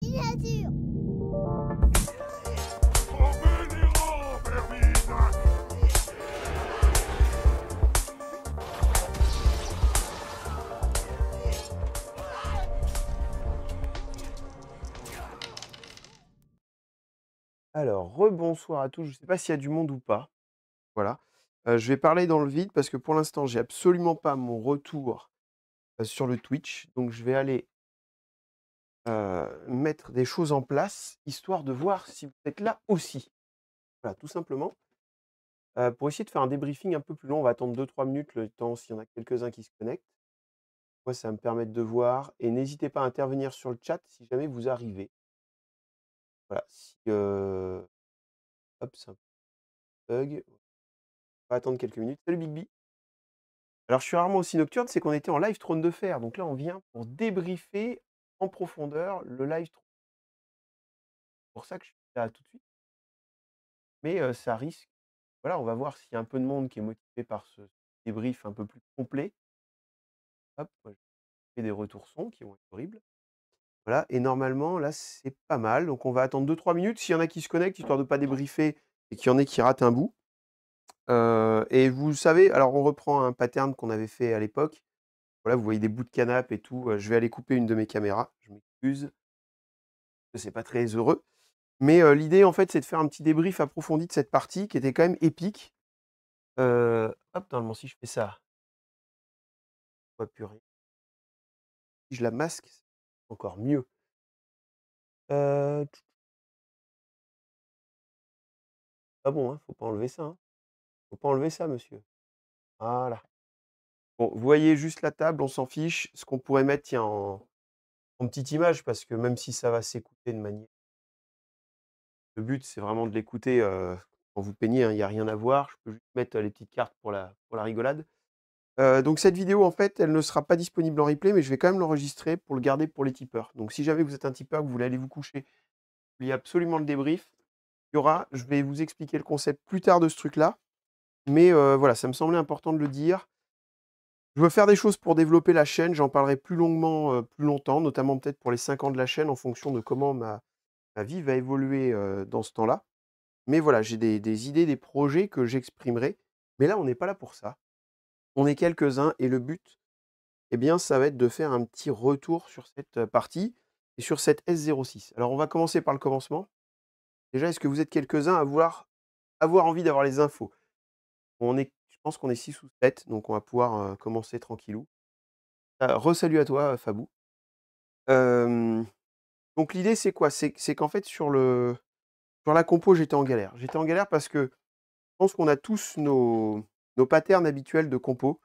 miniature. Alors, rebonsoir à tous. Je ne sais pas s'il y a du monde ou pas. Voilà. Je vais parler dans le vide parce que pour l'instant, j'ai absolument pas mon retour, sur le Twitch. Donc je vais aller, mettre des choses en place, histoire de voir si vous êtes là aussi. Voilà, tout simplement. Pour essayer de faire un débriefing un peu plus long, on va attendre 2-3 minutes, le temps s'il y en a quelques-uns qui se connectent. Moi, ça va me permettre de voir et n'hésitez pas à intervenir sur le chat si jamais vous arrivez. Voilà, si, hop, c'est un bug. On va attendre quelques minutes. Salut Big B. Alors, je suis rarement aussi nocturne, c'est qu'on était en live Trône de Fer. Donc là, on vient pour débriefer en profondeur le live Trône. C'est pour ça que je suis là tout de suite. Mais ça risque. Voilà, on va voir s'il y a un peu de monde qui est motivé par ce débrief un peu plus complet. Hop, moi, je fais des retours son qui vont être horribles. Voilà, et normalement, là, c'est pas mal. Donc, on va attendre 2-3 minutes. S'il y en a qui se connectent, histoire de ne pas débriefer et qu'il y en ait qui ratent un bout. Et vous savez, alors on reprend un pattern qu'on avait fait à l'époque. Voilà, vous voyez des bouts de canapé et tout. Je vais aller couper une de mes caméras. Je m'excuse. C'est pas très heureux. Mais l'idée, en fait, c'est de faire un petit débrief approfondi de cette partie qui était quand même épique. Hop, normalement, si je fais ça, on voit plus rien. Si je la masque, c'est encore mieux. Ah bon, hein, faut pas enlever ça, hein. Faut pas enlever ça, monsieur. Voilà. Bon, vous voyez juste la table, on s'en fiche. Ce qu'on pourrait mettre, tiens, en petite image, parce que même si ça va s'écouter de manière. Le but, c'est vraiment de l'écouter quand vous peignez, hein, il y a rien à voir. Je peux juste mettre les petites cartes pour la rigolade. Donc cette vidéo, en fait, elle ne sera pas disponible en replay, mais je vais quand même l'enregistrer pour le garder pour les tipeurs. Donc si jamais vous êtes un tipeur, que vous voulez aller vous coucher, il y a absolument le débrief. Je vais vous expliquer le concept plus tard de ce truc-là. Mais voilà, ça me semblait important de le dire. Je veux faire des choses pour développer la chaîne, j'en parlerai plus longuement, plus longtemps, notamment peut-être pour les 5 ans de la chaîne en fonction de comment ma vie va évoluer, dans ce temps-là. Mais voilà, j'ai des idées, des projets que j'exprimerai. Mais là, on n'est pas là pour ça. On est quelques-uns et le but, eh bien, ça va être de faire un petit retour sur cette, partie et sur cette S06. Alors on va commencer par le commencement. Déjà, est-ce que vous êtes quelques-uns à vouloir avoir envie d'avoir les infos? Je pense qu'on est 6 ou 7, donc on va pouvoir, commencer tranquillou. Re-salut à toi, Fabou. Hem, donc l'idée, c'est quoi? C'est qu'en fait, sur la compo, j'étais en galère. J'étais en galère parce que je pense qu'on a tous nos patterns habituels de compo.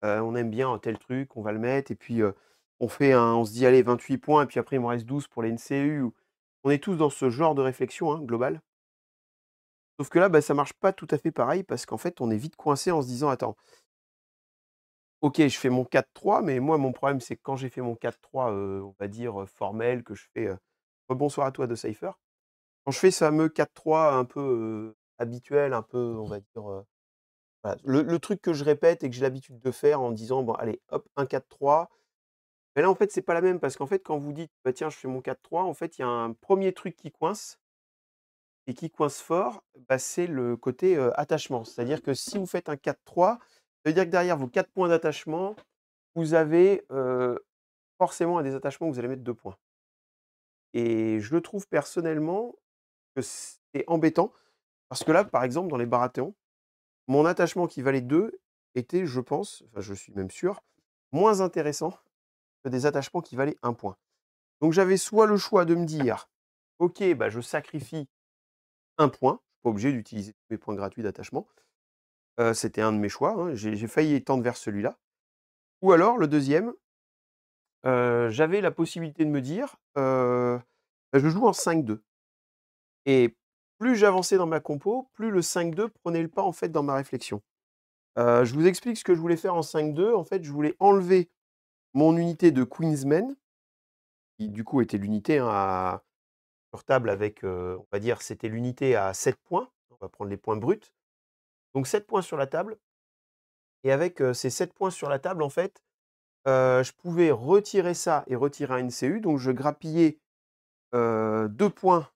On aime bien un tel truc, on va le mettre et puis, on se dit: «Allez 28 points» et puis après il me reste 12 pour les NCU ou on est tous dans ce genre de réflexion, hein, globale. Sauf que là, bah, ça marche pas tout à fait pareil parce qu'en fait, on est vite coincé en se disant: «Attends, OK, je fais mon 4-3», mais moi, mon problème, c'est que quand j'ai fait mon 4-3, on va dire, formel que je fais, rebonsoir à toi de Cypher. Quand je fais ce fameux 4-3 un peu, habituel, un peu, on va dire, voilà, le truc que je répète et que j'ai l'habitude de faire en me disant: «Bon allez, hop, un 4-3». Mais là, en fait, c'est pas la même parce qu'en fait, quand vous dites: «Bah, tiens, je fais mon 4-3», en fait, il y a un premier truc qui coince et qui coince fort, bah, c'est le côté, attachement. C'est-à-dire que si vous faites un 4-3, ça veut dire que derrière vos 4 points d'attachement, vous avez, forcément des attachements où vous allez mettre 2 points et je le trouve personnellement que c'est embêtant parce que là, par exemple, dans les Baratheons, mon attachement qui valait 2 était, je pense, enfin, je suis même sûr, moins intéressant que des attachements qui valaient 1 point. Donc j'avais soit le choix de me dire: «OK, bah, je sacrifie 1 point, je suis pas obligé d'utiliser tous mes points gratuits d'attachement». C'était un de mes choix, hein, j'ai failli tendre vers celui-là. Ou alors le deuxième, j'avais la possibilité de me dire, bah, je joue en 5-2 et plus j'avançais dans ma compo, plus le 5-2 prenait le pas, en fait, dans ma réflexion. Je vous explique ce que je voulais faire en 5-2. En fait, je voulais enlever mon unité de Queensmen, qui du coup était l'unité, hein, sur table avec, on va dire, c'était l'unité à 7 points. On va prendre les points bruts. Donc 7 points sur la table et avec, ces 7 points sur la table, en fait, je pouvais retirer ça et retirer un NCU. Donc je grappillais 2 points,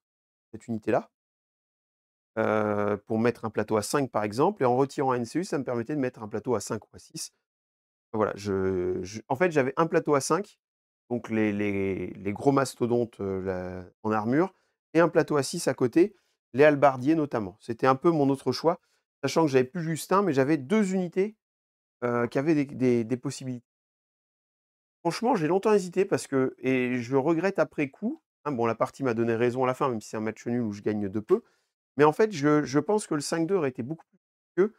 cette unité-là, pour mettre un plateau à 5 par exemple et en retirant un NCU, ça me permettait de mettre un plateau à 5 ou à 6. Voilà, en fait, j'avais un plateau à 5, donc les gros mastodontes, en armure et un plateau à 6 à côté, les hallebardiers notamment. C'était un peu mon autre choix, sachant que j'avais plus juste 1, mais j'avais 2 unités, qui avaient des possibilités. Franchement, j'ai longtemps hésité parce que et je regrette après coup, hein, bon la partie m'a donné raison à la fin, même si c'est un match nul où je gagne de peu, mais en fait, je pense que le 5-2 aurait été beaucoup plus que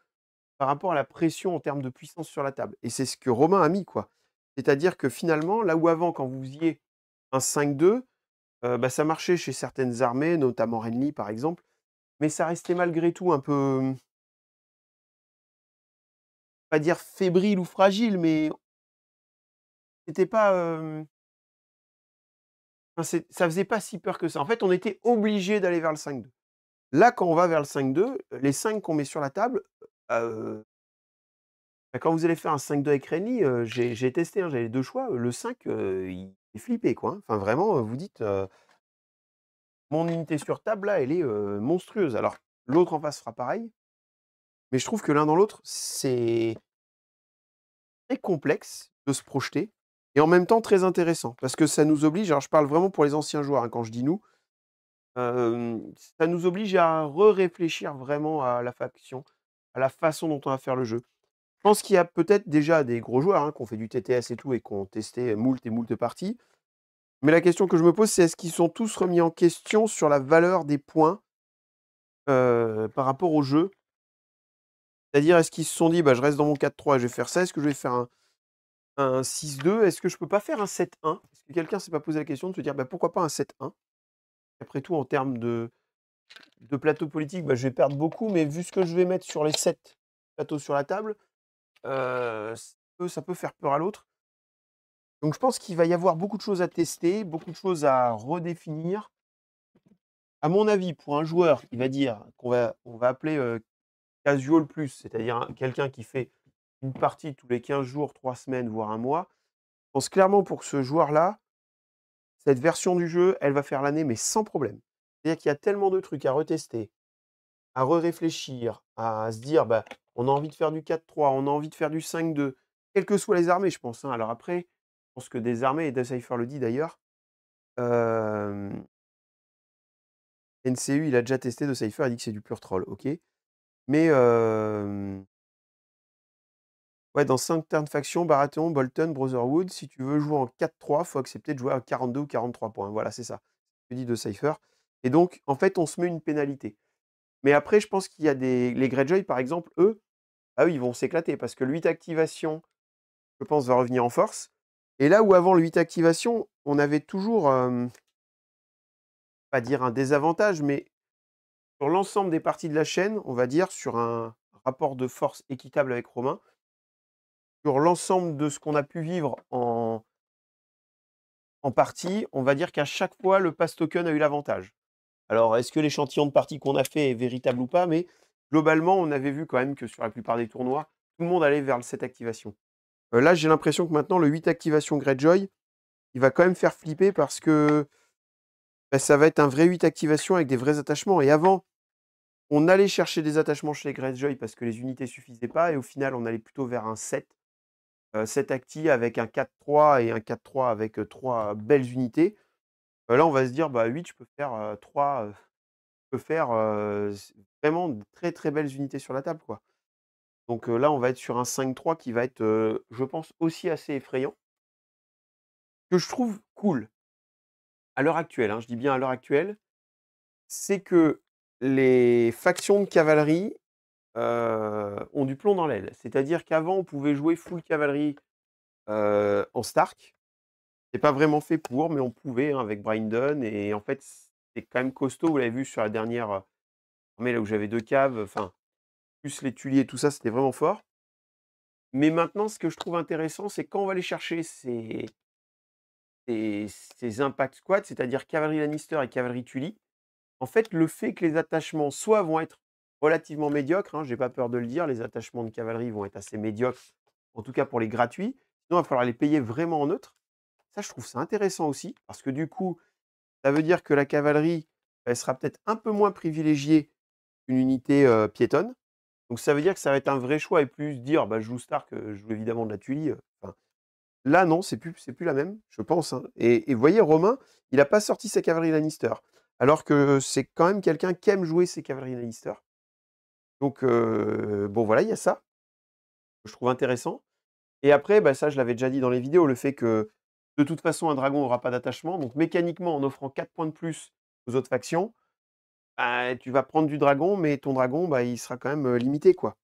par rapport à la pression en termes de puissance sur la table et c'est ce que Romain a mis, quoi. C'est-à-dire que finalement, là où avant, quand vous faisiez un 5-2, bah, ça marchait chez certaines armées, notamment Renly par exemple, mais ça restait malgré tout un peu, pas dire fébrile ou fragile, mais c'était pas, enfin ça faisait pas si peur que ça. En fait, on était obligé d'aller vers le 5-2. Là, quand on va vers le 5-2, les 5 qu'on met sur la table, bah, quand vous allez faire un 5-2 avec Renly, j'ai testé, hein, j'avais les 2 choix, le 5, il fait flipper, quoi, hein. Enfin vraiment, vous dites, «Mon unité sur table là, elle est, monstrueuse». Alors l'autre en face fera pareil, mais je trouve que l'un dans l'autre, c'est très complexe de se projeter et en même temps très intéressant parce que ça nous oblige, alors je parle vraiment pour les anciens joueurs, hein, quand je dis «nous», ça nous oblige à réfléchir vraiment à la faction, à la façon dont on va faire le jeu. Je pense qu'il y a peut-être déjà des gros joueurs, hein, qui ont fait du TTS et tout et qui ont testé moult et moult parties. Mais la question que je me pose, c'est est-ce qu'ils sont tous remis en question sur la valeur des points, par rapport au jeu? C'est-à-dire, est-ce qu'ils se sont dit: «Bah, je reste dans mon 4-3 et je vais faire ça. Est-ce que je vais faire un 6-2? Est-ce que je peux pas faire un 7-1?» Est-ce que quelqu'un s'est pas posé la question de se dire: «Bah, pourquoi pas un 7-1?» Après tout, en termes de plateau politique, bah, je vais perdre beaucoup, mais vu ce que je vais mettre sur les 7 plateaux sur la table, ça peut faire peur à l'autre. Donc je pense qu'il va y avoir beaucoup de choses à tester, beaucoup de choses à redéfinir. À mon avis, pour un joueur qui va dire on va appeler, casual plus, c'est-à-dire quelqu'un qui fait une partie tous les 15 jours, 3 semaines, voire un mois, je pense clairement pour ce joueur-là, cette version du jeu, elle va faire l'année, mais sans problème. C'est-à-dire qu'il y a tellement de trucs à retester, à réfléchir, à se dire: «Bah, on a envie de faire du 4-3, on a envie de faire du 5-2», quelles que soient les armées, je pense, hein. Alors après, je pense que des armées, et Decipher le dit d'ailleurs, hem NCU, il a déjà testé Decipher, il dit que c'est du pur troll, OK. Mais ouais, dans 5 turn faction, Baratheon, Bolton, Brotherhood, si tu veux jouer en 4-3, faut accepter de jouer à 42 ou 43 points. Voilà, c'est ça, ce que dit Decipher et donc en fait, on se met une pénalité. Mais après, je pense qu'il y a les Greyjoy, par exemple, eux, ah oui, ils vont s'éclater parce que le 8 activation, je pense, va revenir en force et là où avant le 8 activation, on avait toujours, pas dire un désavantage, mais sur l'ensemble des parties de la chaîne, on va dire, sur un rapport de force équitable avec Romain, sur l'ensemble de ce qu'on a pu vivre en partie, on va dire qu'à chaque fois, le pass token a eu l'avantage. Alors, est-ce que l'échantillon de partie qu'on a fait est véritable ou pas? Mais globalement, on avait vu quand même que sur la plupart des tournois, tout le monde allait vers le 7 activation. Là, j'ai l'impression que maintenant, le 8 activation Greyjoy, il va quand même faire flipper parce que, bah, ça va être un vrai 8 activation avec des vrais attachements et avant, on allait chercher des attachements chez les Greyjoy parce que les unités suffisaient pas et au final, on allait plutôt vers un 7, 7 acti avec un 4-3 et un 4-3 avec, 3 belles unités. Là, on va se dire: «Bah, 8, je peux faire, 3, je peux faire, vraiment de très, très belles unités sur la table, quoi». Donc là, on va être sur un 5-3 qui va être, je pense aussi assez effrayant. Ce que je trouve cool, à l'heure actuelle, hein, je dis bien à l'heure actuelle, c'est que les factions de cavalerie ont du plomb dans l'aile. C'est-à-dire qu'avant, on pouvait jouer full cavalerie, en Stark. C'est pas vraiment fait pour, mais on pouvait, hein, avec Brandon et en fait, c'est quand même costaud. Vous l'avez vu sur la dernière, armée là où j'avais 2 caves, enfin, plus les tuiliers et tout ça, c'était vraiment fort. Mais maintenant, ce que je trouve intéressant, c'est quand on va aller chercher ces impact squads, c'est-à-dire cavalerie Lannister et cavalerie Tully, en fait, le fait que les attachements soit vont être relativement médiocres, hein, j'ai pas peur de le dire, les attachements de cavalerie vont être assez médiocres, en tout cas pour les gratuits. Sinon, il va falloir les payer vraiment en neutre. Ça, je trouve ça intéressant aussi, parce que du coup, Ça veut dire que la cavalerie, elle sera peut-être un peu moins privilégiée qu'une unité, piétonne. Donc ça veut dire que ça va être un vrai choix et plus dire: «Bah, je joue Stark, je joue évidemment de la Tuelie», enfin, là non, c'est plus la même, je pense, hein, et vous voyez Romain, il a pas sorti sa cavalerie Lannister, alors que c'est quand même quelqu'un qui aime jouer ses cavaleries Lannister. Donc bon voilà, il y a ça, que je trouve intéressant et après, bah, ça je l'avais déjà dit dans les vidéos, le fait que, de toute façon, un dragon aura pas d'attachement, donc mécaniquement, en offrant 4 points de plus aux autres factions, bah, tu vas prendre du dragon, mais ton dragon, bah, il sera quand même, limité, quoi.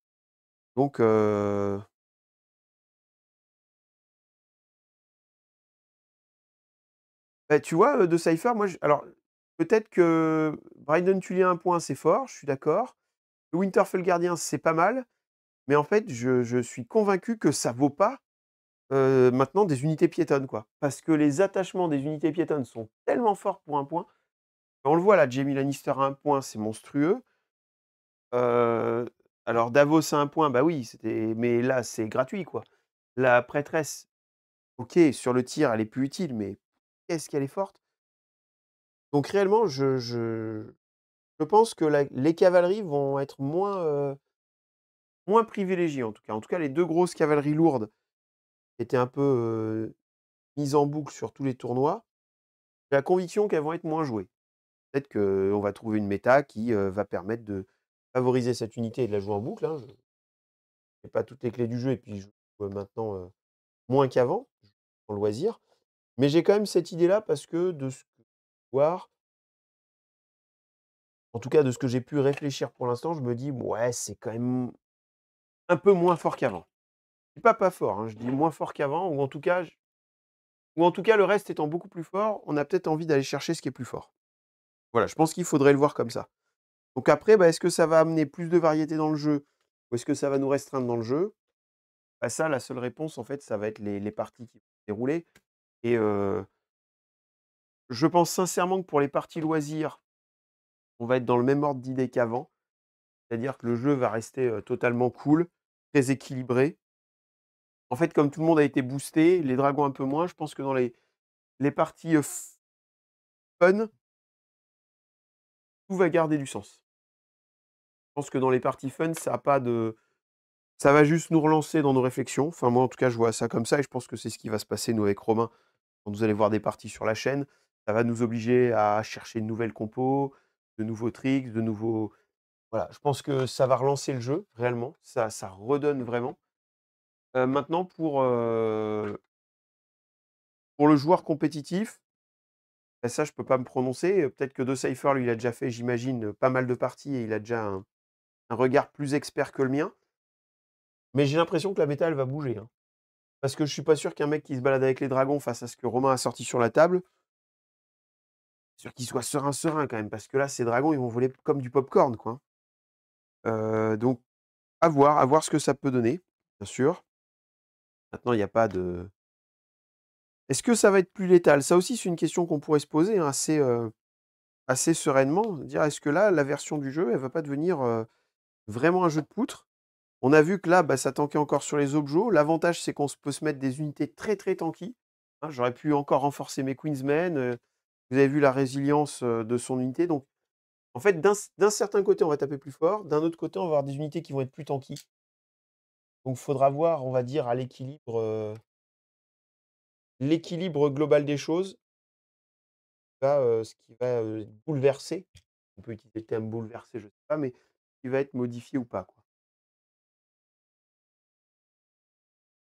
Donc bah, tu vois, de Cypher, moi, alors, peut-être que Brydon Tully à 1 point, c'est fort, je suis d'accord. Le Winterfell Gardien, c'est pas mal, mais en fait, je suis convaincu que ça vaut pas, maintenant des unités piétonnes, quoi. Parce que les attachements des unités piétonnes sont tellement forts pour 1 point. On le voit là, Jaime Lannister à 1 point, c'est monstrueux. Heu, alors Davos à 1 point, bah oui, c'était mais là, c'est gratuit, quoi. La prêtresse, OK, sur le tir, elle est plus utile, mais qu'est-ce qu'elle est forte! Donc réellement, je pense que les cavaleries vont être moins privilégiées, en tout cas. En tout cas, les 2 grosses cavaleries lourdes qui étaient un peu, mises en boucle sur tous les tournois, j'ai la conviction qu'elles vont être moins jouées. Peut-être qu'on va trouver une méta qui, va permettre de favoriser cette unité et de la jouer en boucle, hein. Je n'ai pas toutes les clés du jeu et puis je joue, maintenant, moins qu'avant, en loisir. Mais j'ai quand même cette idée-là parce que de ce que je peux voir, en tout cas de ce que j'ai pu réfléchir pour l'instant, je me dis: «Ouais, c'est quand même un peu moins fort qu'avant». Je dis pas fort, hein, je dis moins fort qu'avant ou en tout cas le reste étant beaucoup plus fort, on a peut-être envie d'aller chercher ce qui est plus fort. Voilà, je pense qu'il faudrait le voir comme ça. Donc après, bah, est-ce que ça va amener plus de variété dans le jeu? Ou est-ce que ça va nous restreindre dans le jeu? Bah, ça, la seule réponse, en fait, ça va être les parties qui vont se dérouler et je pense sincèrement que pour les parties loisirs, on va être dans le même ordre d'idées qu'avant. C'est-à-dire que le jeu va rester, totalement cool, très équilibré. En fait, comme tout le monde a été boosté, les dragons un peu moins, je pense que dans les parties, fun, tout va garder du sens. Je pense que dans les parties fun, ça va juste nous relancer dans nos réflexions. Enfin, moi, en tout cas, je vois ça comme ça et je pense que c'est ce qui va se passer, nous, avec Romain. Quand vous allez voir des parties sur la chaîne, ça va nous obliger à chercher de nouvelles compos, de nouveaux tricks, de nouveaux voilà, je pense que ça va relancer le jeu, réellement. Ça redonne vraiment. Maintenant pour le joueur compétitif, bah, ça, je peux pas me prononcer. Peut-être que Decipher, lui, il a déjà fait, j'imagine, pas mal de parties et il a déjà un regard plus expert que le mien. Mais j'ai l'impression que la méta, elle va bouger, hein. Parce que je suis pas sûr qu'un mec qui se balade avec les dragons face à ce que Romain a sorti sur la table, sûr qu'il soit serein, serein quand même, parce que là, ces dragons, ils vont voler comme du popcorn, quoi, hein. Donc à voir ce que ça peut donner, bien sûr. Maintenant, il y a pas de est-ce que ça va être plus létal? Ça aussi, c'est une question qu'on pourrait se poser, hein, assez sereinement. Dire: «Est-ce que là, la version du jeu, elle va pas devenir, vraiment un jeu de poutre?» On a vu que là, bah, ça tankait encore sur les objets. L'avantage, c'est qu'on peut se mettre des unités très, très tanky, hein. J'aurais pu encore renforcer mes Queensmen, vous avez vu la résilience, de son unité, donc en fait, d'un certain côté, on va taper plus fort, d'un autre côté, on va avoir des unités qui vont être plus tanky. Donc faudra voir, on va dire, à l'équilibre global des choses, ce qui va, bouleverser, on peut utiliser le terme bouleverser, je sais pas, mais qui va être modifié ou pas, quoi.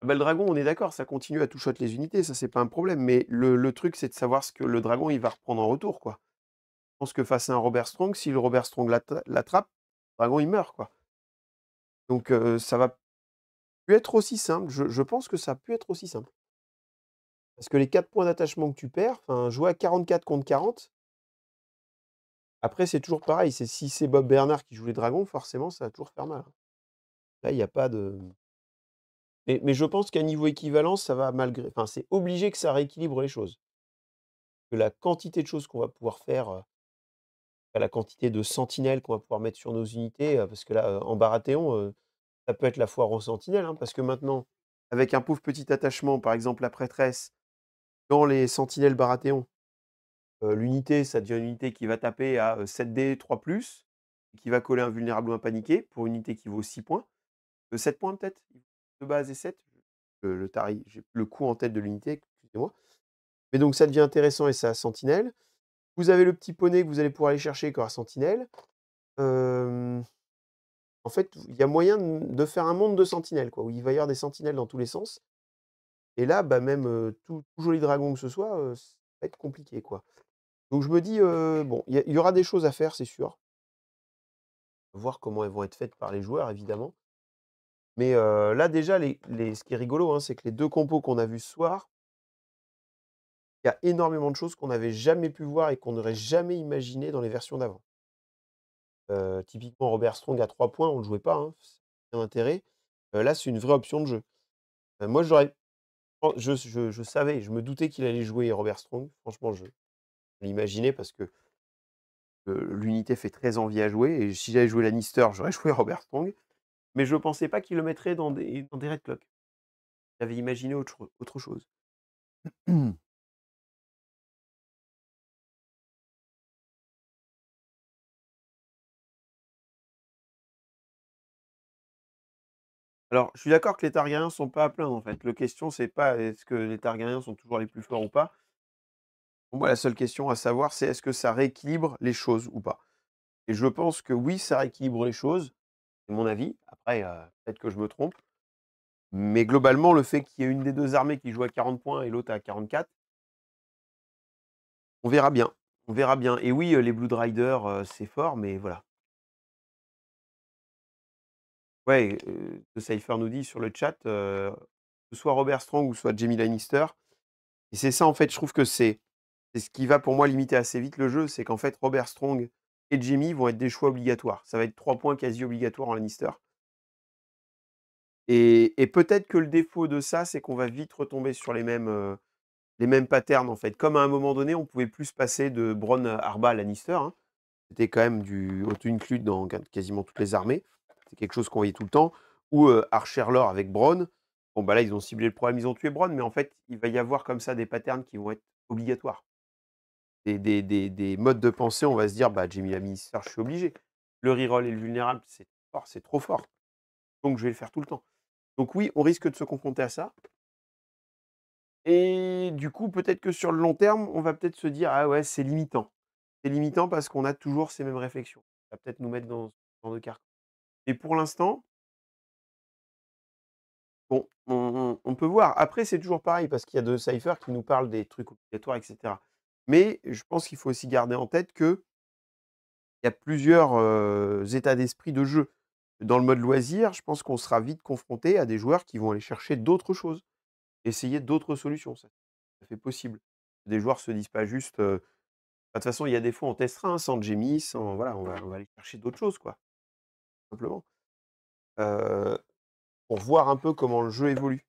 Bah, le dragon, on est d'accord, ça continue à two-shot les unités, ça, c'est pas un problème, mais le truc, c'est de savoir ce que le dragon, il va reprendre en retour, quoi. Je pense que face à un Robert Strong, si le Robert Strong l'attrape, le dragon, il meurt, quoi. Donc ça va plus être aussi simple. Je pense que ça a pu être aussi simple. Parce que les 4 points d'attachement que tu perds, enfin, jouer à 44 contre 40, après, c'est toujours pareil, si c'est Bob Bernard qui joue les dragons, forcément, ça va toujours faire mal, hein. Là, il y a pas de mais je pense qu'à niveau équivalence, ça va malgré enfin, c'est obligé que ça rééquilibre les choses. Que la quantité de choses qu'on va pouvoir faire, la quantité de sentinelles qu'on va pouvoir mettre sur nos unités, parce que là, en Baratheon, ça peut être la foire aux sentinelles, hein, parce que maintenant, avec un pauvre petit attachement, par exemple la prêtresse, dans les sentinelles Baratheon, L'unité, ça devient une unité qui va taper à, 7 dés 3+, qui va coller invulnérable ou impaniqué pour une unité qui vaut 6 points. 7 points peut-être? De base et 7. Le tarif, j'ai plus le coût en tête de l'unité, excusez-moi. Mais donc ça devient intéressant et ça a sentinelle. Vous avez le petit poney que vous allez pouvoir aller chercher qui aura sentinelle. Hem, En fait, il y a moyen de faire un monde de sentinelles, quoi, où il va y avoir des sentinelles dans tous les sens. Et là, bah, même, tout joli dragon que ce soit, ça va être compliqué, quoi. Donc je me dis, bon, il y aura des choses à faire, c'est sûr. Voir comment elles vont être faites par les joueurs, évidemment. Mais, là déjà ce qui est rigolo, hein, c'est que les 2 compos qu'on a vus ce soir, il y a énormément de choses qu'on n'avait jamais pu voir et qu'on n'aurait jamais imaginé dans les versions d'avant. Typiquement Robert Strong à 3 points, on ne le jouait pas, hein, c'est aucun intérêt. Là, c'est une vraie option de jeu. Moi, je savais, je me doutais qu'il allait jouer Robert Strong. Franchement, je l'imaginais parce que, l'unité fait très envie à jouer et si j'avais joué Lannister, j'aurais joué Robert Strong. Mais je pensais pas qu'il le mettrait dans des Red Cloak. J'avais imaginé autre chose. Alors, je suis d'accord que les Targaryens sont pas à plaindre, en fait. La question, c'est pas est-ce que les Targaryens sont toujours les plus forts ou pas? Pour moi, la seule question à savoir, c'est est-ce que ça rééquilibre les choses ou pas? Et je pense que oui, ça rééquilibre les choses, c'est mon avis. Après, peut-être que je me trompe. Mais globalement, le fait qu'il y ait une des 2 armées qui joue à 40 points et l'autre à 44, on verra bien. On verra bien. Et oui, les Blood Riders, c'est fort, mais voilà. Ouais, The Cypher nous dit sur le chat, que ce soit Robert Strong ou soit Jaime Lannister, et c'est ça, en fait, je trouve que c'est ce qui va pour moi limiter assez vite le jeu, c'est qu'en fait Robert Strong et Jaime vont être des choix obligatoires. Ça va être 3 points quasi obligatoires en Lannister, et peut-être que le défaut de ça, c'est qu'on va vite retomber sur les mêmes patterns, en fait. Comme à un moment donné, on pouvait plus passer de Bronn Arba à Lannister, hein. C'était quand même du auto-include dans quasiment toutes les armées. C'est quelque chose qu'on voyait tout le temps. Ou, Archer Lore avec Bronn. Bon, bah, là, ils ont ciblé le problème, ils ont tué Bronn, mais en fait, il va y avoir comme ça des patterns qui vont être obligatoires. Des modes de pensée, on va se dire: «Bah, Jaime Lannister, je suis obligé. Le reroll et le vulnérable, c'est fort, c'est trop fort, donc je vais le faire tout le temps». Donc oui, on risque de se confronter à ça, et du coup, peut-être que sur le long terme, on va peut-être se dire: «Ah ouais, c'est limitant». C'est limitant parce qu'on a toujours ces mêmes réflexions. Ça va peut-être nous mettre dans ce genre de carcan. Et pour l'instant, bon, on peut voir. Après, c'est toujours pareil parce qu'il y a de Cypher qui nous parle des trucs obligatoires et cetera. Mais je pense qu'il faut aussi garder en tête qu'il y a plusieurs, états d'esprit de jeu. Dans le mode loisir, je pense qu'on sera vite confronté à des joueurs qui vont aller chercher d'autres choses, essayer d'autres solutions. Ça, tout à fait possible. Des joueurs se disent pas juste, bah, de toute façon, il y a des fois on testera, hein, sans Jamie, sans voilà, on va aller chercher d'autres choses, quoi, simplement. Heu, pour voir un peu comment le jeu évolue.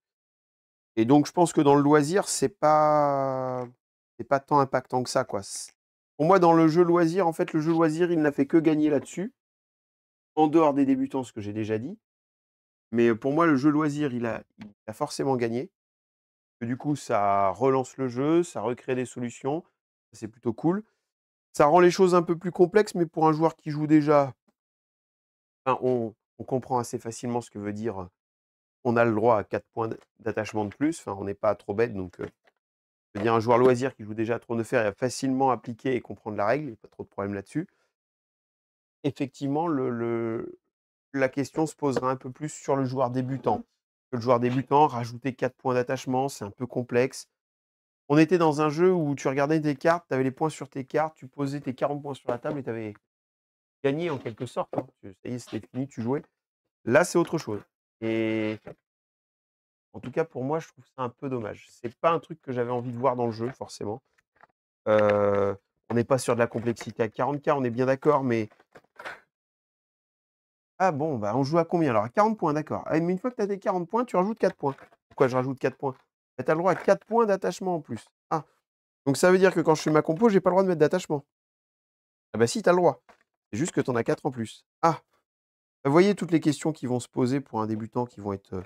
Et donc je pense que dans le loisir, c'est pas tant impactant que ça, quoi. Pour moi, dans le jeu loisir, en fait, le jeu loisir, il n'a fait que gagner là-dessus, en dehors des débutants, ce que j'ai déjà dit. Mais pour moi, le jeu loisir, il a forcément gagné. Que du coup, ça relance le jeu, ça recrée des solutions, c'est plutôt cool. Ça rend les choses un peu plus complexes, mais pour un joueur qui joue déjà, enfin, on comprend assez facilement ce que veut dire, on a le droit à 4 points d'attachement de plus, enfin, on n'est pas trop bête, donc je veux dire un joueur loisir qui joue déjà à Trône de Fer, il va facilement appliquer et comprendre la règle, il y a pas trop de problème là-dessus. Effectivement, la question se posera un peu plus sur le joueur débutant. Le joueur débutant, rajouter 4 points d'attachement, c'est un peu complexe. On était dans un jeu où tu regardais tes cartes, tu avais les points sur tes cartes, tu posais tes 40 points sur la table et tu avais gagné en quelque sorte, hein. Ça y est, c'était fini, tu jouais. Là, c'est autre chose, et en tout cas, pour moi, je trouve ça un peu dommage. C'est pas un truc que j'avais envie de voir dans le jeu, forcément. Heu, on n'est pas sur de la complexité à 40K, on est bien d'accord, mais ah bon, bah, on joue à combien alors? À 40 points, d'accord. Ah, mais une fois que tu as tes 40 points, tu rajoutes 4 points. Pourquoi je rajoute 4 points? Bah, tu as le droit à 4 points d'attachement en plus. Ah, donc ça veut dire que quand je fais ma compo, j'ai pas le droit de mettre d'attachement? Ah bah si, tu as le droit. C'est juste que tu en as 4 en plus. Ah! Vous voyez toutes les questions qui vont se poser pour un débutant qui vont être,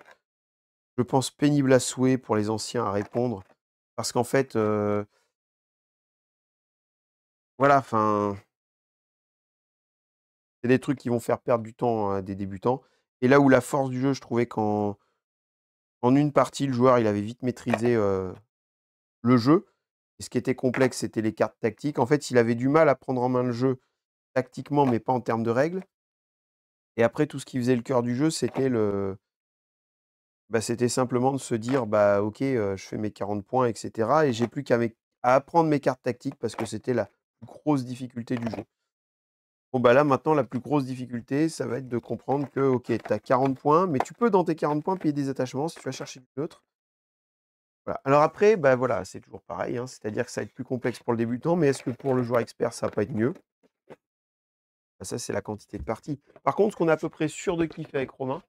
je pense pénibles à souhait pour les anciens à répondre. Parce qu'en fait, voilà, enfin, c'est des trucs qui vont faire perdre du temps à des débutants et là où la force du jeu, je trouvais qu'en une partie, le joueur, il avait vite maîtrisé, le jeu et ce qui était complexe, c'était les cartes tactiques. En fait, il avait du mal à prendre en main le jeu tactiquement, mais pas en termes de règles et après tout ce qui faisait le cœur du jeu, c'était simplement de se dire: «Bah, OK, je fais mes 40 points et cetera et j'ai plus à apprendre mes cartes tactiques» parce que c'était la plus grosse difficulté du jeu. Bon, bah, là, maintenant, la plus grosse difficulté, ça va être de comprendre que, OK, tu as 40 points, mais tu peux, dans tes 40 points, payer des attachements si tu vas chercher du neutre. Voilà. Alors après, bah, voilà, c'est toujours pareil, hein, c'est-à-dire que ça va être plus complexe pour le débutant, mais est-ce que pour le joueur expert, ça va pas être mieux? Bah, ça, c'est la quantité de parties. Par contre, ce qu'on est à peu près sûr de kiffer avec Romain,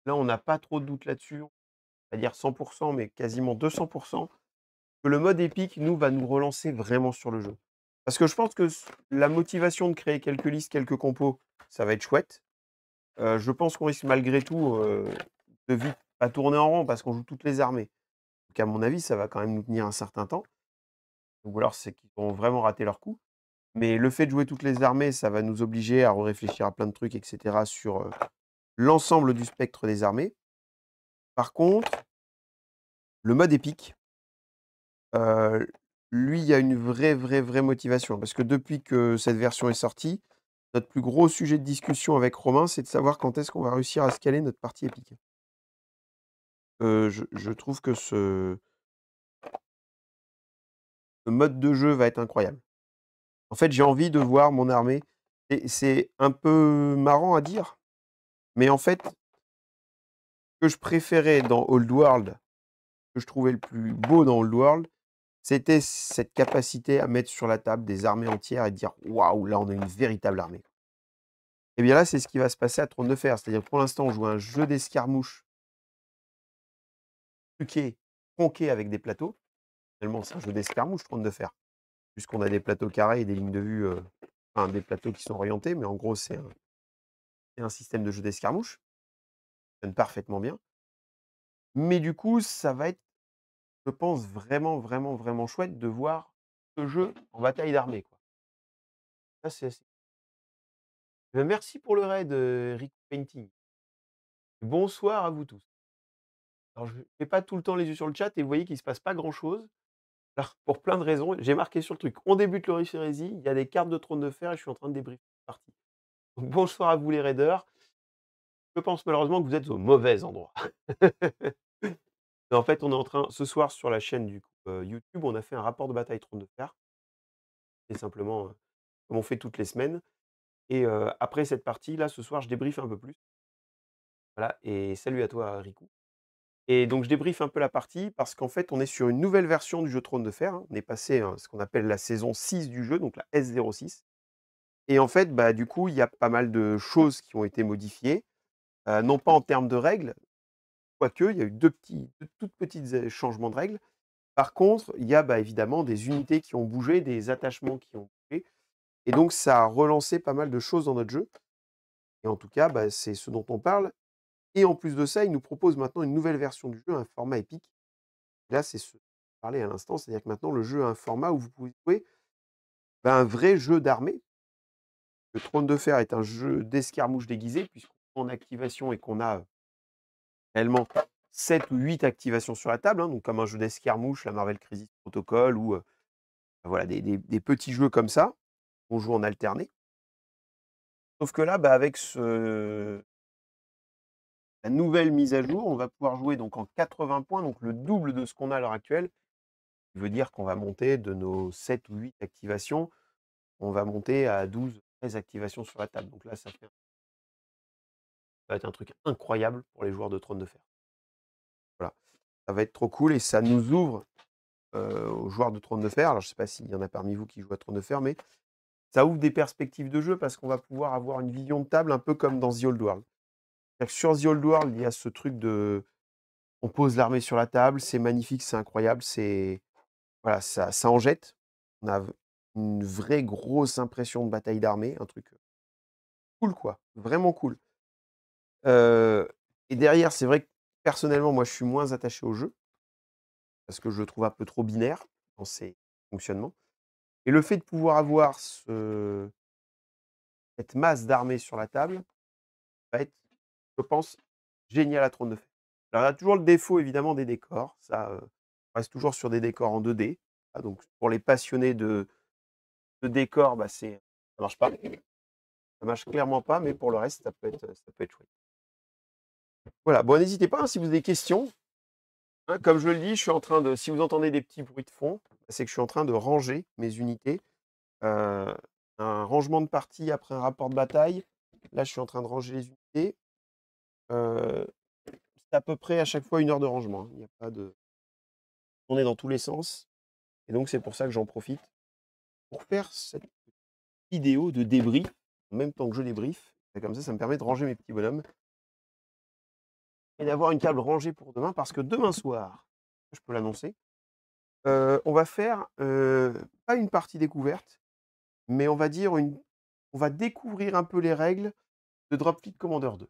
là, on n'a pas trop de doute là-dessus, on va dire 100 mais quasiment 200 que le mode épique, nous, va nous relancer vraiment sur le jeu. Parce que je pense que la motivation de créer quelques listes, quelques compos, ça va être chouette. Je pense qu'on risque malgré tout, de vite pas tourner en rond parce qu'on joue toutes les armées. Donc à mon avis, ça va quand même nous tenir un certain temps. Ou alors c'est qu'ils vont vraiment rater leur coup. Mais le fait de jouer toutes les armées, ça va nous obliger à réfléchir à plein de trucs et cetera sur, l'ensemble du spectre des armées. Par contre, le mode épique, heu, lui, il y a une vraie motivation parce que depuis que cette version est sortie, notre plus gros sujet de discussion avec Romain, c'est de savoir quand est-ce qu'on va réussir à scaler notre partie épique. Je trouve que ce mode de jeu va être incroyable. En fait, j'ai envie de voir mon armée et c'est un peu marrant à dire, mais en fait, ce que je préférais dans Old World, que je trouvais le plus beau dans Old World, c'était cette capacité à mettre sur la table des armées entières et dire: «Waouh, là, on a une véritable armée». Et bien là, c'est ce qui va se passer à Trône de Fer. C'est-à-dire que pour l'instant, on joue à un jeu d'escarmouches truqué, tronqué avec des plateaux. Finalement, c'est un jeu d'escarmouches, Trône de Fer, puisqu'on a des plateaux carrés et des lignes de vue, enfin des plateaux qui sont orientés, mais en gros, c'est un système de jeu d'escarmouches, ça fonctionne parfaitement bien. Mais du coup, ça va être, je pense, vraiment chouette de voir ce jeu en bataille d'armée, quoi. Ça, c'est assez merci pour le raid, Rick Painting. Bonsoir à vous tous. Alors je fais pas tout le temps les yeux sur le chat et vous voyez qu'il se passe pas grand chose. Alors pour plein de raisons, j'ai marqué sur le truc: «On débute l'Orifère Hérésie», il y a des cartes de Trône de Fer et je suis en train de débriefer la partie. Donc bonsoir à vous les raiders. Je pense malheureusement que vous êtes au mauvais endroit. En fait, on est en train ce soir sur la chaîne du coup, YouTube, on a fait un rapport de bataille Trône de Fer et simplement, comme on fait toutes les semaines et après cette partie là, ce soir, je débriefe un peu plus. Voilà et salut à toi Riku et donc je débriefe un peu la partie parce qu'en fait, on est sur une nouvelle version du jeu Trône de Fer, hein. On est passé, ce qu'on appelle la saison 6 du jeu, donc la S06 et en fait, bah, du coup, il y a pas mal de choses qui ont été modifiées, non pas en termes de règles, quoique, il y a eu 2 toutes petites changements de règles. Par contre, il y a, bah, évidemment des unités qui ont bougé, des attachements qui ont bougé et donc ça a relancé pas mal de choses dans notre jeu et en tout cas, bah, c'est ce dont on parle et en plus de ça, ils nous proposent maintenant une nouvelle version du jeu, un format épique. Là, c'est ce dont je parlais à l'instant, c'est-à-dire que maintenant le jeu a un format où vous pouvez jouer, bah, un vrai jeu d'armée. Le Trône de Fer est un jeu d'escarmouche déguisé puisqu'on est en activation et qu'on a, réellement 7 ou 8 activations sur la table, hein, donc comme un jeu d'escarmouche, la Marvel Crisis Protocol ou, voilà des petits jeux comme ça, on joue en alterné. Sauf que là, bah, avec la nouvelle mise à jour, on va pouvoir jouer donc en 80 points, donc le double de ce qu'on a à l'heure actuelle. Ce qui veut dire qu'on va monter de nos 7 ou 8 activations, on va monter à 12-13 activations sur la table. Donc là, ça va être un truc incroyable pour les joueurs de Trône de Fer. Voilà, ça va être trop cool et ça nous ouvre, aux joueurs de Trône de Fer. Alors je ne sais pas s'il y en a parmi vous qui jouent à Trône de Fer, mais ça ouvre des perspectives de jeu parce qu'on va pouvoir avoir une vision de table un peu comme dans The Old World. C'est-à-dire que sur The Old World, il y a ce truc de on pose l'armée sur la table, c'est magnifique, c'est incroyable, c'est voilà, ça en jette. On a une vraie grosse impression de bataille d'armée, un truc, cool quoi, vraiment cool. Heu et derrière, c'est vrai que personnellement, moi, je suis moins attaché au jeu parce que je le trouve un peu trop binaire dans ses fonctionnements. et le fait de pouvoir avoir cette masse d'armée sur la table va être, je pense, génial à Trône de Fer. Alors il y a toujours le défaut évidemment des décors, ça, on reste toujours sur des décors en 2D. Ah donc pour les passionnés de décors, bah, ça marche pas. Ça marche clairement pas, mais pour le reste, ça peut être chouette. Voilà, bon n'hésitez pas, hein, si vous avez des questions, hein, comme je le dis, je suis en train de si vous entendez des petits bruits de fond, c'est que je suis en train de ranger mes unités. Heu, un rangement de partie après un rapport de bataille. Là, je suis en train de ranger les unités. Heu, c'est à peu près à chaque fois 1 heure de rangement, hein. Il y a pas de On est dans tous les sens et donc c'est pour ça que j'en profite pour faire cette vidéo de débrief en même temps que je débriefe et comme ça me permet de ranger mes petits bonhommes et d'avoir une table rangée pour demain parce que demain soir, je peux l'annoncer, on va faire, pas une partie découverte, mais on va découvrir un peu les règles de Dropfleet Commander 2.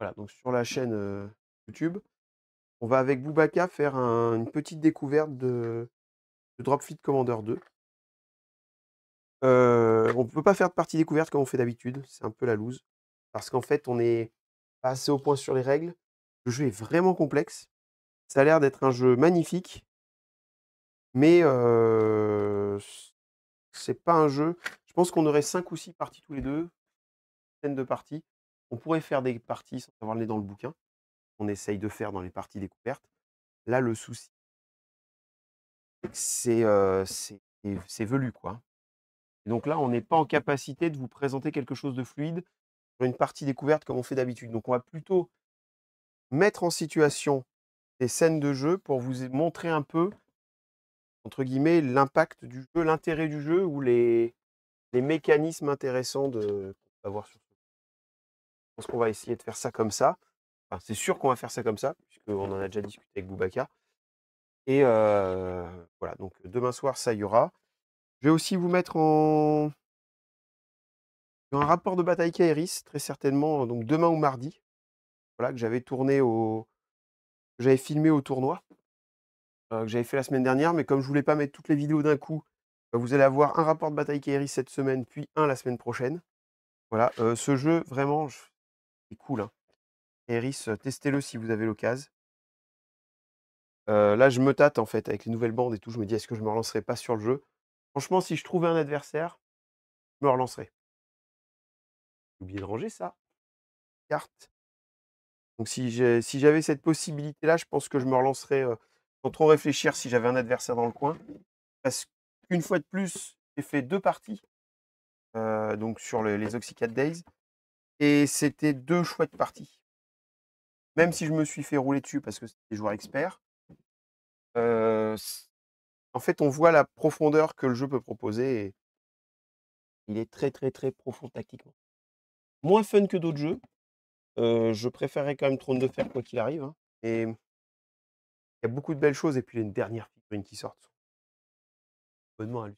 Voilà, donc sur la chaîne, YouTube, on va avec Boubacar faire une petite découverte de Dropfleet Commander 2. On ne peut pas faire de partie découverte comme on fait d'habitude, c'est un peu la loose. Parce qu'en fait, on est pas assez au point sur les règles. Le jeu est vraiment complexe. Ça a l'air d'être un jeu magnifique, mais c'est pas un jeu je pense qu'on aurait 5 ou 6 parties tous les 2, dizaines de parties. On pourrait faire des parties sans avoir le nez dans le bouquin. On essaye de faire dans les parties découvertes. Là, le souci, c'est velu, quoi. Et donc là, on n'est pas en capacité de vous présenter quelque chose de fluide sur une partie découverte comme on fait d'habitude. Donc on va plutôt mettre en situation des scènes de jeu pour vous montrer un peu, entre guillemets, «l'impact du jeu», l'intérêt du jeu ou les mécanismes intéressants qu'on peut avoir sur ce jeu. Je pense qu'on va essayer de faire ça comme ça. Enfin, c'est sûr qu'on va faire ça comme ça, puisqu'on en a déjà discuté avec Boubacar et voilà, donc demain soir, ça y aura. Je vais aussi vous mettre un rapport de bataille Kairis, très certainement, donc demain ou mardi, voilà, que j'avais filmé au tournoi, que j'avais fait la semaine dernière, mais comme je voulais pas mettre toutes les vidéos d'un coup, vous allez avoir un rapport de bataille Kairis cette semaine, puis un la semaine prochaine. Voilà, ce jeu vraiment il est cool, hein. Kairis, testez-le si vous avez l'occasion. Là, je me tâte en fait avec les nouvelles bandes et tout, je me dis: «Est-ce que je me relancerai pas sur le jeu?» Franchement, si je trouvais un adversaire, je me relancerais. J'ai oublié de ranger ça, carte. Donc si j'avais cette possibilité-là, je pense que je me relancerais, sans trop réfléchir si j'avais un adversaire dans le coin. Parce qu'une fois de plus, j'ai fait 2 parties, donc sur les Oxycat Days et c'était 2 chouettes parties. Même si je me suis fait rouler dessus parce que c'était des joueurs experts, c en fait, on voit la profondeur que le jeu peut proposer et il est très, très, très profond tactiquement. Moins fun que d'autres jeux, je préférerais quand même Trône de Fer quoi qu'il arrive, hein et il y a beaucoup de belles choses et puis il y a une dernière figurine qui sort, bonnement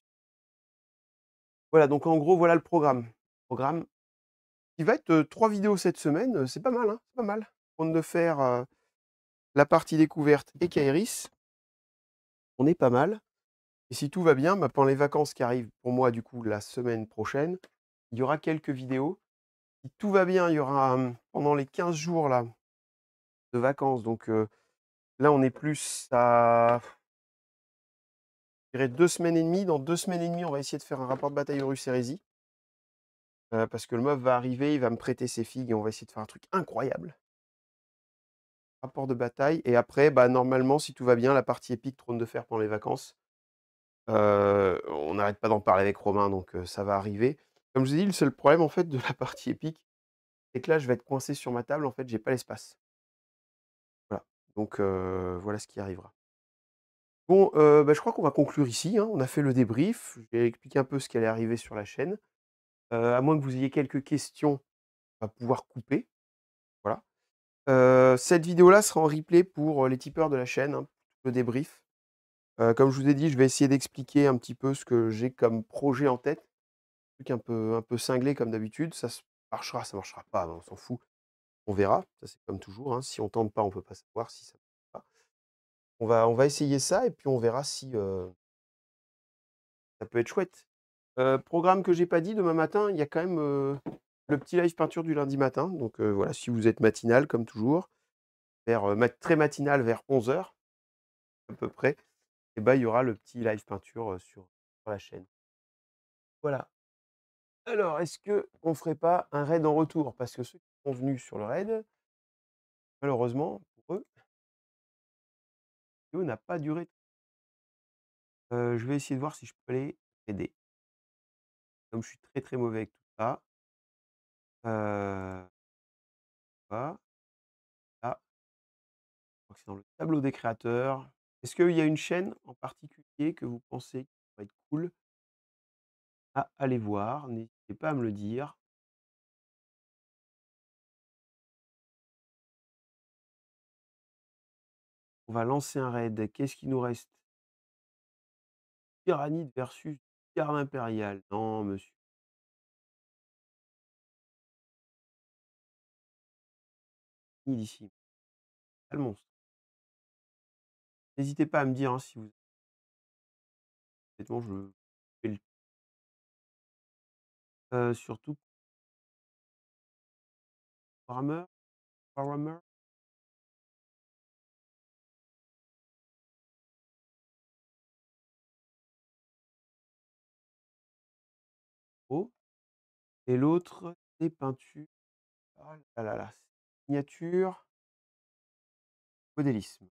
voilà, donc en gros, voilà le programme. Programme qui va être, 3 vidéos cette semaine, c'est pas mal, hein, c'est pas mal. Trône de Fer, la partie découverte et Kairis, on est pas mal et si tout va bien, bah, pendant les vacances qui arrivent pour moi, du coup, la semaine prochaine, il y aura quelques vidéos. Si tout va bien, il y aura, pendant les 15 jours là, de vacances, donc là, on est plus à, je dirais 2 semaines et demie. Dans 2 semaines et demie, on va essayer de faire un rapport de bataille Horus Hérésie, parce que le mob va arriver, il va me prêter ses figues et on va essayer de faire un truc incroyable. Rapport de bataille et après, bah, normalement, si tout va bien, la partie épique Trône de Fer pendant les vacances. On n'arrête pas d'en parler avec Romain, donc ça va arriver. Comme je vous ai dit, le seul problème, en fait, de la partie épique, c'est que là, je vais être coincé sur ma table, en fait, j'ai pas l'espace. Voilà, donc voilà ce qui arrivera. Bon, bah, je crois qu'on va conclure ici, hein. On a fait le débrief, j'ai expliqué un peu ce qui allait arriver sur la chaîne. À moins que vous ayez quelques questions, on va pouvoir couper, voilà. Cette vidéo-là sera en replay pour, les tipeurs de la chaîne, hein, le débrief. Comme je vous ai dit, je vais essayer d'expliquer un petit peu ce que j'ai comme projet en tête. Truc un peu cinglé comme d'habitude, ça marchera pas, on s'en fout. On verra, ça c'est comme toujours, hein, si on tente pas, on peut pas savoir si ça marche pas. On va essayer ça et puis on verra si, Ça peut être chouette. Programme que j'ai pas dit demain matin, il y a quand même, le petit live peinture du lundi matin, donc voilà, si vous êtes matinal comme toujours, vers, très matinal vers 11 heures à peu près, et bah, il y aura le petit live peinture, sur la chaîne. Voilà. Alors, est-ce qu'on ferait pas un raid en retour? Parce que ceux qui sont venus sur le raid, malheureusement pour eux, la vidéo n'a pas duré. Je vais essayer de voir si je peux les aider. Comme je suis très, très mauvais avec tout ça, voilà, là, je crois que c'est dans le tableau des créateurs. Est-ce qu'il y a une chaîne en particulier que vous pensez qui pourrait être cool à aller voir? N'hésitez pas à me le dire. On va lancer un raid. Qu'est-ce qu'il nous reste? Tyrannide versus garde impériale. Non, monsieur, ni d'ici. Pas le monstre. N'hésitez pas à me dire, hein, si vous honnêtement, je fais le surtout Warhammer? Warhammer? Oh, et l'autre, c'est peinture. Oh là là là, signature, modélisme.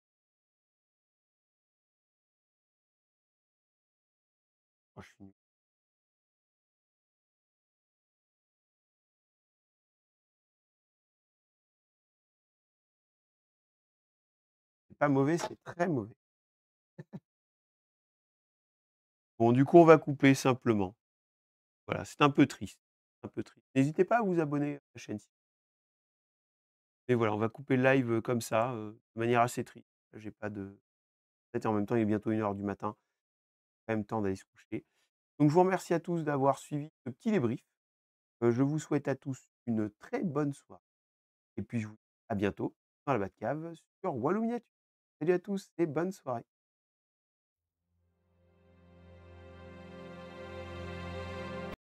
Oh, je suis nul. C'est pas mauvais, c'est très mauvais. Bon, du coup, on va couper simplement. Voilà, c'est un peu triste, un peu triste. N'hésitez pas à vous abonner à la chaîne. Et voilà, on va couper le live, comme ça, de manière assez triste. J'ai pas de tête et en même temps, il est bientôt 1 heure du matin, quand même temps d'aller se coucher. Donc je vous remercie à tous d'avoir suivi ce petit débrief. Je vous souhaite à tous une très bonne soirée et puis je vous dis à bientôt dans la Batcave sur Walou Miniature. Salut à tous et bonne soirée.